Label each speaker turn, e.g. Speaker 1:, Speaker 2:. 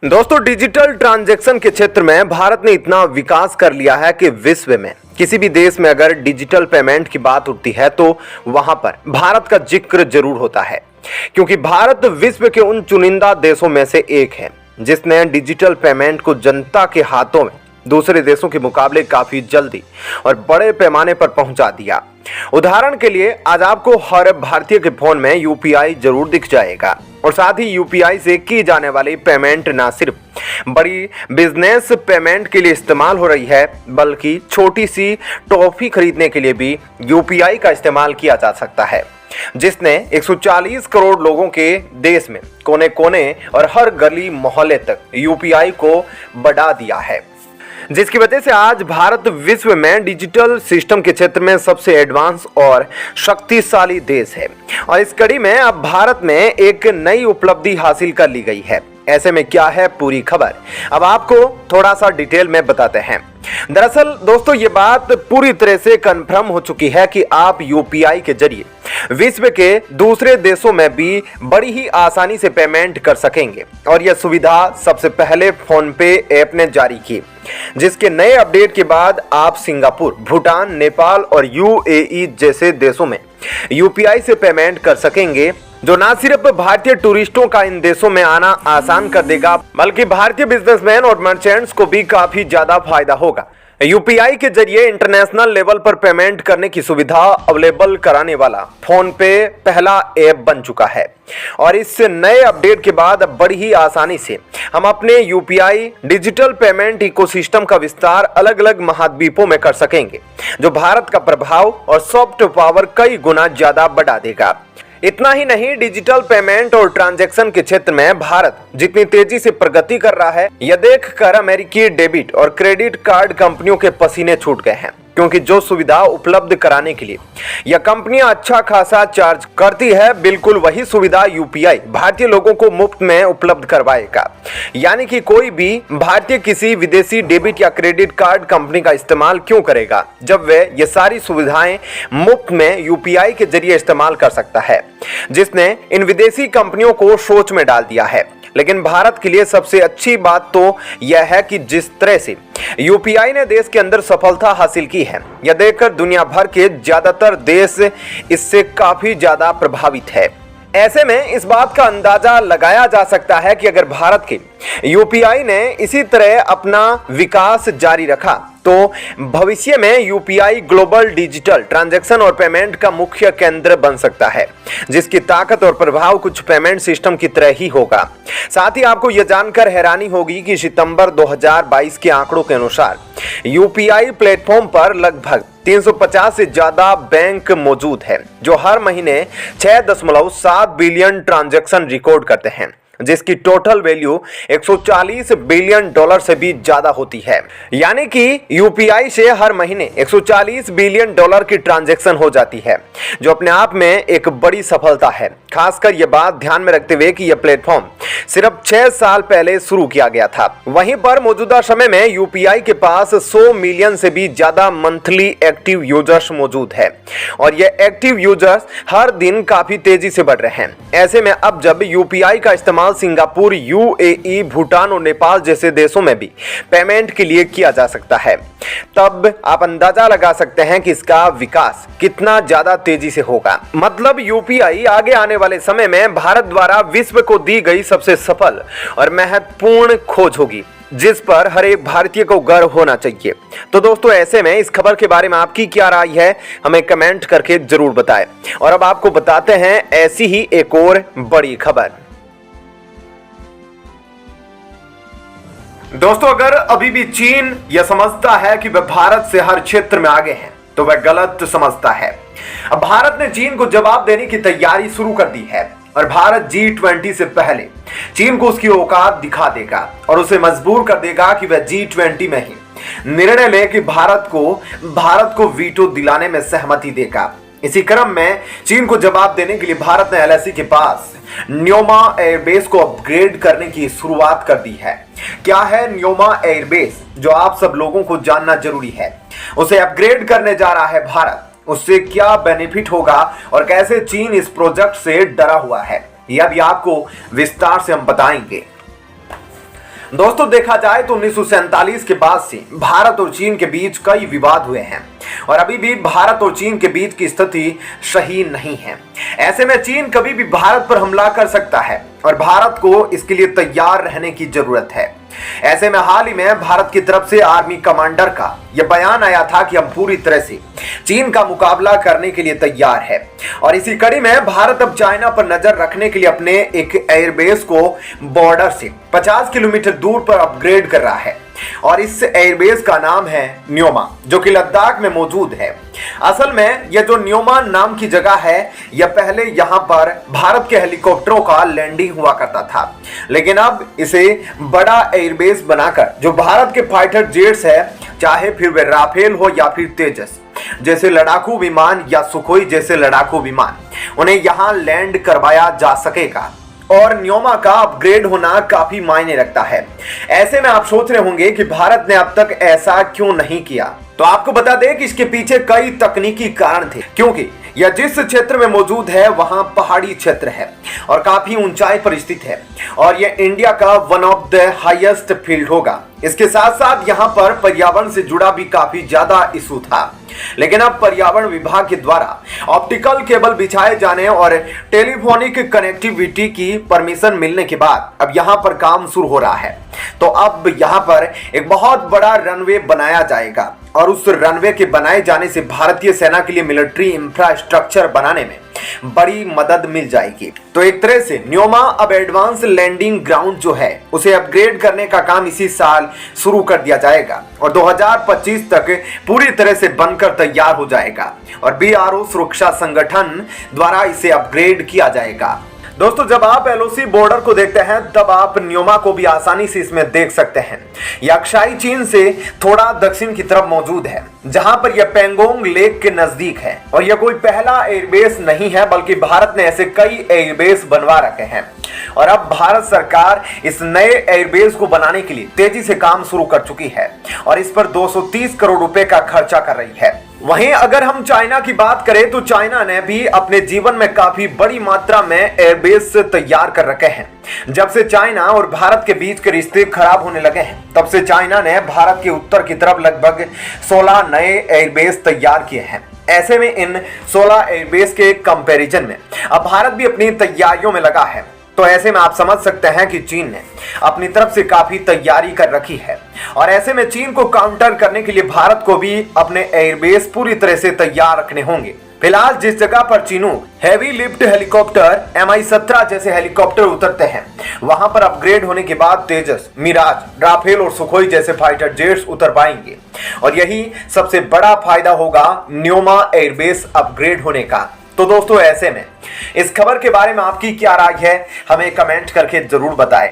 Speaker 1: दोस्तों, digital transaction के क्षेत्र में भारत ने इतना विकास कर लिया है कि विश्व में किसी भी देश में अगर डिजिटल पेमेंट की बात उठती है तो वहां पर भारत का जिक्र जरूर होता है, क्योंकि भारत विश्व के उन चुनिंदा देशों में से एक है जिसने डिजिटल पेमेंट को जनता के हाथों में दूसरे देशों के मुकाबले काफी जल्दी और बड़े पैमाने पर पहुंचा दिया। उदाहरण के लिए आज आपको हर भारतीय के फोन में यूपीआई जरूर दिख जाएगा और साथ ही यूपीआई से की जाने वाली पेमेंट ना सिर्फ बड़ी बिजनेस पेमेंट के लिए इस्तेमाल हो रही है, बल्कि छोटी सी टॉफी खरीदने के लिए भी यूपीआई का इस्तेमाल किया जा सकता है, जिसने 140 करोड़ लोगों के देश में कोने कोने और हर गली मोहल्ले तक यूपीआई को बढ़ा दिया है, जिसकी वजह से आज भारत विश्व में डिजिटल सिस्टम के क्षेत्र में सबसे एडवांस और शक्तिशाली देश है। और इस कड़ी में अब भारत में एक नई उपलब्धि हासिल कर ली गई है। ऐसे में क्या है पूरी खबर, अब आपको थोड़ा सा डिटेल में बताते हैं। दरअसल दोस्तों, ये बात पूरी तरह से कंफर्म हो चुकी है कि आप यूपीआई के जरिए विश्व के दूसरे देशों में भी बड़ी ही आसानी से पेमेंट कर सकेंगे। और यह सुविधा सबसे पहले फोन पे ऐप ने जारी की, जिसके नए अपडेट के बाद आप सिंगापुर, भूटान, नेपाल और यूएई जैसे देशों में यूपीआई से पेमेंट कर सकेंगे, जो ना सिर्फ भारतीय टूरिस्टों का इन देशों में आना आसान कर देगा, बल्कि भारतीय बिजनेसमैन और मर्चेंट्स को भी काफी ज्यादा फायदा होगा। यूपीआई के जरिए इंटरनेशनल लेवल पर पेमेंट करने की सुविधा अवेलेबल कराने वाला फोन पे पहला ऐप बन चुका है। और इस नए अपडेट के बाद अब बड़ी ही आसानी से हम अपने यूपीआई डिजिटल पेमेंट इकोसिस्टम का विस्तार अलग अलग महाद्वीपों में कर सकेंगे, जो भारत का प्रभाव और सॉफ्ट पावर कई गुना ज्यादा बढ़ा देगा। इतना ही नहीं, डिजिटल पेमेंट और ट्रांजैक्शन के क्षेत्र में भारत जितनी तेजी से प्रगति कर रहा है, यह देखकर अमेरिकी डेबिट और क्रेडिट कार्ड कंपनियों के पसीने छूट गए हैं, क्योंकि जो सुविधा उपलब्ध कराने के लिए यह कंपनियां अच्छा खासा चार्ज करती है, बिल्कुल वही सुविधा यूपीआई भारतीय लोगों को मुफ्त में उपलब्ध करवाएगा। यानी कि कोई भी भारतीय किसी विदेशी डेबिट या क्रेडिट कार्ड कंपनी का इस्तेमाल क्यों करेगा, जब वे ये सारी सुविधाएं मुफ्त में यूपीआई के जरिए इस्तेमाल कर सकता है, जिसने इन विदेशी कंपनियों को सोच में डाल दिया है। लेकिन भारत के लिए सबसे अच्छी बात तो यह है कि जिस तरह से यूपीआई ने देश के अंदर सफलता हासिल की है, यह देखकर दुनिया भर के ज्यादातर देश इससे काफी ज्यादा प्रभावित है। ऐसे में इस बात का अंदाजा लगाया जा सकता है कि अगर भारत के यूपीआई ने इसी तरह अपना विकास जारी रखा तो भविष्य में यूपीआई ग्लोबल डिजिटल ट्रांजैक्शन और पेमेंट का मुख्य केंद्र बन सकता है, जिसकी ताकत और प्रभाव कुछ पेमेंट सिस्टम की तरह ही होगा। साथ ही आपको यह जानकर हैरानी होगी कि सितंबर 2022 के आंकड़ों के अनुसार यूपीआई प्लेटफॉर्म पर लगभग 350 से ज्यादा बैंक मौजूद है, जो हर महीने 6.7 बिलियन ट्रांजैक्शन रिकॉर्ड करते हैं, जिसकी टोटल वैल्यू 140 बिलियन डॉलर से भी ज्यादा होती है। यानी कि यूपीआई से हर महीने 140 बिलियन डॉलर की ट्रांजैक्शन हो जाती है, जो अपने आप में एक बड़ी सफलता है। खासकर यह बात ध्यान में रखते हुए कि यह प्लेटफॉर्म सिर्फ 6 साल पहले शुरू किया गया था। वहीं पर मौजूदा समय में यूपीआई के पास 100 मिलियन से भी ज्यादा मंथली एक्टिव यूजर्स मौजूद है और ये एक्टिव यूजर्स हर दिन काफी तेजी से बढ़ रहे हैं। ऐसे में अब जब यूपीआई का इस्तेमाल सिंगापुर, यूएई, भूटान और नेपाल जैसे देशों में भी पेमेंट के लिए किया जा सकता है, तब आप अंदाजा लगा सकते हैं कि इसका विकास कितना ज्यादा तेजी से होगा। मतलब यूपीआई आगे आने वाले समय में भारत द्वारा विश्व को दी गई सबसे सफल और महत्वपूर्ण खोज होगी, जिस पर हर एक भारतीय को गर्व होना चाहिए। तो दोस्तों, ऐसे में इस खबर के बारे में आपकी क्या राय है, हमें कमेंट करके जरूर बताएं। और अब आपको बताते हैं ऐसी ही एक और बड़ी खबर। दोस्तों, अगर अभी भी चीन यह समझता है कि वह भारत से हर क्षेत्र में आगे है, तो वह गलत समझता है। अब भारत ने चीन को जवाब देने की तैयारी शुरू कर दी है और भारत G20 से पहले चीन को उसकी औकात दिखा देगा और उसे मजबूर कर देगा कि वह G20 में ही निर्णय ले कि भारत को वीटो दिलाने में सहमति देगा। इसी क्रम में चीन को जवाब देने के लिए भारत ने एलएसी के पास न्योमा एयरबेस को अपग्रेड करने की शुरुआत कर दी है। क्या है न्योमा एयरबेस, जो आप सब लोगों को जानना जरूरी है। उसे अपग्रेड करने जा रहा है भारत, उससे क्या बेनिफिट होगा और कैसे चीन इस प्रोजेक्ट से डरा हुआ है, यह भी आपको विस्तार से हम बताएंगे। दोस्तों देखा जाए तो 1947 के बाद से भारत और चीन के बीच कई विवाद हुए हैं और अभी भी भारत और चीन के बीच की स्थिति सही नहीं है। ऐसे में चीन कभी भी भारत पर हमला कर सकता है और भारत को इसके लिए तैयार रहने की जरूरत है। ऐसे में हाल ही में भारत की तरफ से आर्मी कमांडर का यह बयान आया था कि हम पूरी तरह से चीन का मुकाबला करने के लिए तैयार है और इसी कड़ी में भारत अब चाइना पर नजर रखने के लिए अपने एक एयरबेस को बॉर्डर से 50 किलोमीटर दूर पर अपग्रेड कर रहा है और इस एयरबेस का नाम है न्योमा, जो कि लद्दाख में मौजूद है। असल में यह जो न्योमा नाम की जगह है, यह पहले यहां पर भारत के हेलीकॉप्टरों का लैंडिंग हुआ करता था, लेकिन अब इसे बड़ा एयरबेस बनाकर जो भारत के फाइटर जेट्स है, चाहे फिर वे राफेल हो या फिर तेजस जैसे लड़ाकू विमान या सुखोई जैसे लड़ाकू विमान, उन्हें यहां लैंड करवाया जा सकेगा और न्योमा का अपग्रेड होना काफी मायने रखता है। ऐसे में आप सोच रहे होंगे कि भारत ने अब तक ऐसा क्यों नहीं किया, तो आपको बता दें कि इसके पीछे कई तकनीकी कारण थे, क्योंकि यह जिस क्षेत्र में मौजूद है वहां पहाड़ी क्षेत्र है और काफी ऊंचाई पर स्थित है और यह इंडिया का one of the highest field होगा। इसके साथ साथ यहां पर पर्यावरण से जुड़ा भी काफी ज्यादा इशू था, लेकिन अब पर्यावरण विभाग के द्वारा ऑप्टिकल केबल बिछाए जाने और टेलीफोनिक कनेक्टिविटी की परमिशन मिलने के बाद अब यहां पर काम शुरू हो रहा है। तो अब यहां पर एक बहुत बड़ा रनवे बनाया जाएगा और उस रनवे के बनाए जाने से भारतीय सेना के लिए मिलिट्री इंफ्रास्ट्रक्चर बनाने में बड़ी मदद मिल जाएगी। तो एक तरह से न्योमा अब एडवांस लैंडिंग ग्राउंड जो है उसे अपग्रेड करने का काम इसी साल शुरू कर दिया जाएगा और 2025 तक पूरी तरह से बनकर तैयार हो जाएगा और बीआरओ सुरक्षा संगठन द्वारा इसे अपग्रेड किया जाएगा। दोस्तों जब आप एलओसी बॉर्डर को देखते हैं तब आप न्योमा को भी आसानी से इसमें देख सकते हैं। यह अक्साई चीन से थोड़ा दक्षिण की तरफ मौजूद है, जहां पर यह पेंगोंग लेक के नजदीक है और यह कोई पहला एयरबेस नहीं है, बल्कि भारत ने ऐसे कई एयरबेस बनवा रखे हैं और अब भारत सरकार इस नए एयरबेस को बनाने के लिए तेजी से काम शुरू कर चुकी है और इस पर 230 करोड़ रुपए का खर्चा कर रही है। वहीं अगर हम चाइना की बात करें तो चाइना ने भी अपने जीवन में काफी बड़ी मात्रा में एयरबेस तैयार कर रखे हैं। जब से चाइना और भारत के बीच के रिश्ते खराब होने लगे हैं, तब से चाइना ने भारत के उत्तर की तरफ लगभग 16 नए एयरबेस तैयार किए हैं। ऐसे में इन 16 एयरबेस के कंपैरिजन में अब भारत भी अपनी तैयारियों में लगा है। तो ऐसे में आप समझ सकते हैं कि चीन ने अपनी तरफ से काफी तैयारी कर रखी है और ऐसे में चीन को काउंटर करने के लिए भारत को भी अपने एयरबेस पूरी तरह से तैयार रखने होंगे। फिलहाल जिस जगह पर Chinook heavy lift helicopter Mi-17 जैसे हेलीकॉप्टर उतरते हैं, वहां पर अपग्रेड होने के बाद तेजस, मिराज, राफेल और सुखोई जैसे फाइटर जेट्स उतर पाएंगे और यही सबसे बड़ा फायदा होगा न्योमा एयरबेस अपग्रेड होने का। तो दोस्तों ऐसे में इस खबर के बारे में आपकी क्या राय है, हमें कमेंट करके जरूर बताएं।